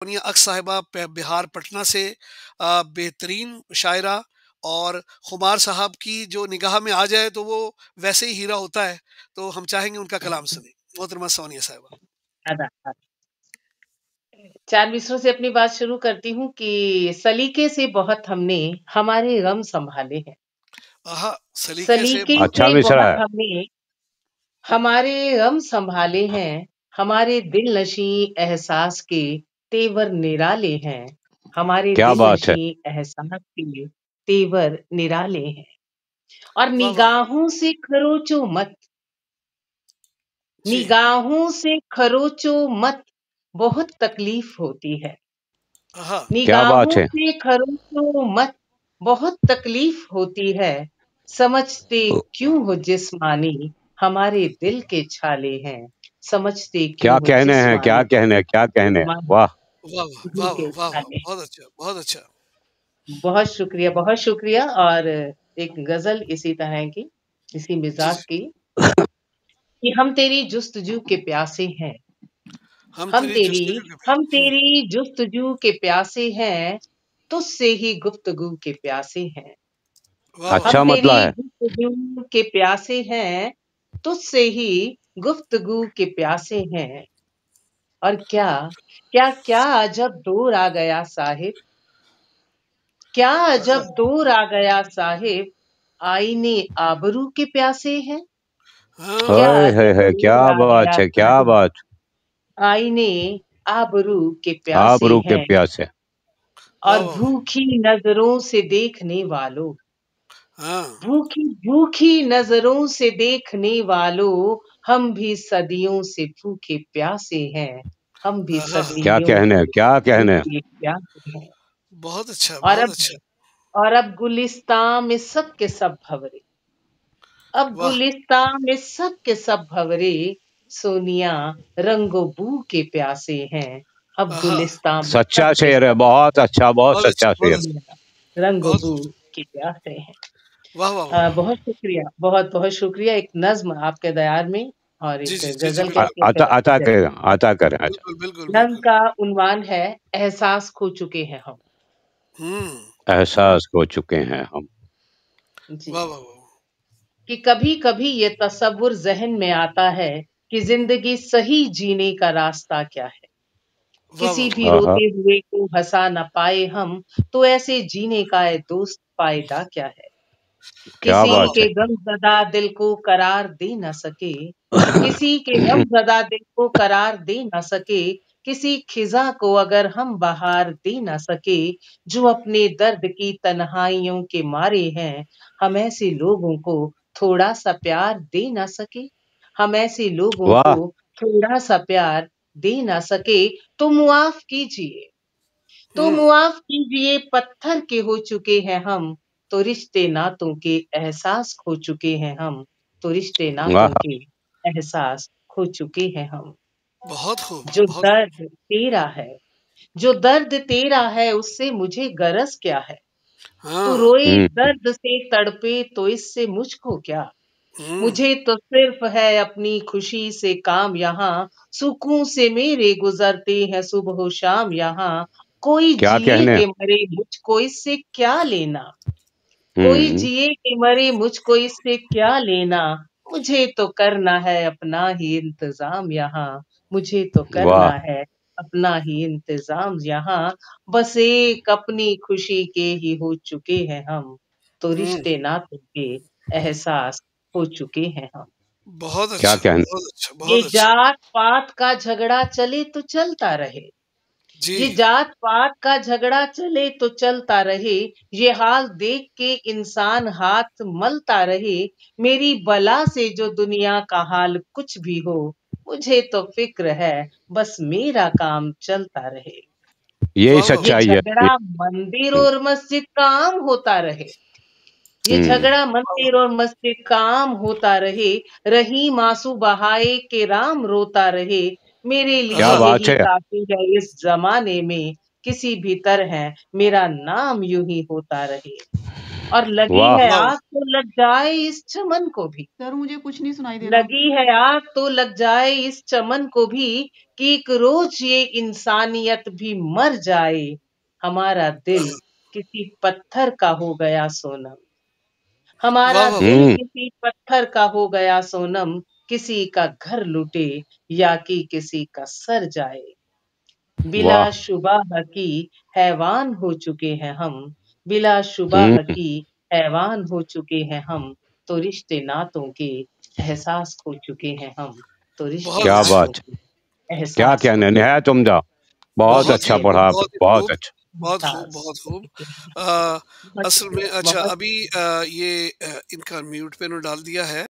सोनिया अख्तर साहिबा बिहार पटना से बेहतरीन शायरा, और खुमार साहब की जो निगाह में आ जाए तो वो वैसे ही हीरा होता है। तो हम चाहेंगे उनका कलाम सुने, मोहतरमा सोनिया साहिबा। अदा चार मिसरों से अपनी बात शुरू करती हूँ कि सलीके से बहुत हमने हमारे गम संभाले हैं। आहा, सलीके से सलीके बहुत। अच्छा से मिसरा बहुत है। हमने हमारे गम संभाले हैं। हमारे दिल नशी एहसास के तेवर निराले हैं। हमारे क्या दिल बात है। नशी एहसास के तेवर निराले हैं। और वाह वाह। निगाहों से खरोचो मत, जी। निगाहों से खरोचो मत, बहुत तकलीफ होती है। आहा। क्या बात निगाहों है। से खरोचो मत, बहुत तकलीफ होती है। समझते क्यों हो जिस्मानी, हमारे दिल के छाले हैं। समझते क्या क्यों हो कहने हैं, क्या जिस्मानी, कहने, क्या कहने। हमारे वाह। वाह वाह दिल वाह के वाह वाह, छाले हैं। बहुत अच्छा, बहुत अच्छा। बहुत शुक्रिया, बहुत शुक्रिया। और एक गजल इसी तरह की, इसी जी मिजाज जी। की, कि हम तेरी जुस्तजू के प्यासे हैं। हम हम तेरी तेरी जुस्तजू के हम प्यासे। तेरी जुस्तजू के प्यासे हैं, तुझसे ही गुफ्तगू के प्यासे हैं। वाह वाह। हम अच्छा तेरी मतलब है। गुफ्तगू के प्यासे हैं, तुझसे ही गुफ्तगू के प्यासे हैं। और क्या क्या क्या अजब दौर आ गया साहिब, क्या अजब दौर आ गया साहिब, आईने आबरू के प्यासे हैं। क्या हाँ। हाय हाय अजब हाय, क्या दौर आ बात गया है, क्या साहिब, बात। आईने आबरू के प्यासे आबरू के हैं। प्यासे। वाह और वाह। भूखी नजरों से देखने वालों, हाँ। भूखी भूखी नजरों से देखने वालों, हम भी सदियों से भूखे प्यासे हैं। हम भी आहा। क्या सदियों कहने, से क्या कहने। भूखे प्यासे हैं। बहुत अच्छा, और बहुत अब अच्छा। और अब गुलिस्तान में सब के सब भवरे, अब वाह। गुलिस्तान में सब के सब भवरे, सोनिया रंगो बू के प्यासे हैं। अब आहा। गुलिस्तान में सब सच्चा के शेर है, सब बहुत अच्छा, बहुत बहुत अच्छा, सच्चा बहुत शेर। अच्छा। सोनिया रंगो बहुत बू खूब। के प्यासे हैं। वाह वाह वाह। बहुत शुक्रिया, बहुत बहुत शुक्रिया। एक नज्म आपके दयार में और जी एक जी जी जी, गजल बिल्कुल कहते हैं आता फिर आपकी आता जय। करें, आता करें। अच्छा। बिल्कुल बिल्कुल नज्म बिल्कुल। का उन्वान है, एहसास खो चुके हैं हम। हम्म। एहसास हो चुके हैं हम। जी। वाह वाह वाह। कि कभी कभी ये तसव्वुर जहन में आता है कि जिंदगी सही जीने का रास्ता क्या है। वाह वाह किसी वाह। भी आहा। रोते हुए को हंसा न पाए हम, तो ऐसे जीने का ए दोस्त फायदा क्या है। क्या किसी वाह वाह। बात के है। गमज़दा दिल को करार दे न सके, किसी के गमज़दा दिल को करार दे न सके, किसी खिज़ां को अगर हम बहार दे न सके, जो अपने दर्द की तन्हाइयों के मारे हैं, हम ऐसे लोगों को थोड़ा-सा प्यार दे न सके, हम ऐसे लोगों को वाह। थोड़ा-सा प्यार दे न सके, तो मुआफ़ कीजिए, तो हम्म। मुआफ़ कीजिए, पत्थर के हो चुके हैं हम, तो रिश्ते नातों के एहसास खो चुके हैं हम, तो रिश्ते नातों वाह। के एहसास खो चुके हैं हम। बहुत खूब, जो बहुत खूब। दर्द तेरा है, जो दर्द तेरा है, उससे मुझे गरज क्या है। तू हाँ। रोए हम्म। दर्द से तड़पे तो इससे मुझको क्या। हम्म। मुझे तो सिर्फ है अपनी खुशी से काम यहाँ, सुकून से मेरे गुजरते हैं सुबह शाम यहाँ। कोई क्या जिए कहने। के मरे मुझको इससे क्या लेना, कोई हम्म। जिए के मरे मुझको इससे क्या लेना। मुझे तो करना है अपना ही इंतजाम यहाँ, मुझे तो करना वाह। है अपना ही इंतजाम यहाँ। बस एक अपनी खुशी के ही हो चुके हैं हम, तो हम्म। रिश्ते नातों के एहसास हो चुके हैं हम। बहुत क्या अच्छा, कहने। बहुत अच्छा, ये बहुत अच्छा। जात पात का झगड़ा चले तो चलता रहे, जी। ये जात पात का झगड़ा चले तो चलता रहे, ये हाल देख के इंसान हाथ मलता रहे। मेरी बला से जो दुनिया का हाल कुछ भी हो, मुझे तो फिक्र है बस मेरा काम चलता रहे। यही वाह वाह ये वाह। सच्चाई है। झगड़ा मंदिर और मस्जिद का आम होता रहे, ये हम्म। झगड़ा वाह मंदिर और मस्जिद का आम होता रहे। रहीम आंसू बहाए के राम रोता रहे, मेरे वाह। लिए क्या हाँ। बात यही है। काफी है इस जमाने में, किसी भी तरह मेरा नाम यूं ही होता रहे। और लगी वाह! है वाओ! आग तो लग जाए इस चमन को भी। सर मुझे कुछ नहीं सुनाई दे रहा। लगी है आग तो लग जाए इस चमन को भी कि एक रोज ये इंसानियत भी मर जाए। हमारा दिल किसी पत्थर का हो गया सोनम। हमारा वाह, वाह, वाह! दिल हुँ, किसी पत्थर का हो गया सोनम, किसी का घर लुटे या कि किसी का सर जाए। बिला वाह! शुबह की हैवान हो चुके हैं हम, बिला शुबह हुँ, की हैवान हो चुके हैं हम, तो रिश्ते नातों के एहसास खो चुके हैं हम, तो रिश्ते बहुत क्या अच्छा, नातों बात! के क्या एहसास खो कहने, चुके निहायत उम्दा। बहुत बहुत ही अच्छा हैं। पढ़ा आपने, बहुत ही बहुत खूब, अच्छा। बहुत खूब, एहसास बहुत खो खूब। चुके हैं। अ, बहुत असल में शुक्रिया, अच्छा बहुत अभी ये इनका म्यूट पे इन्होंने डाल दिया है।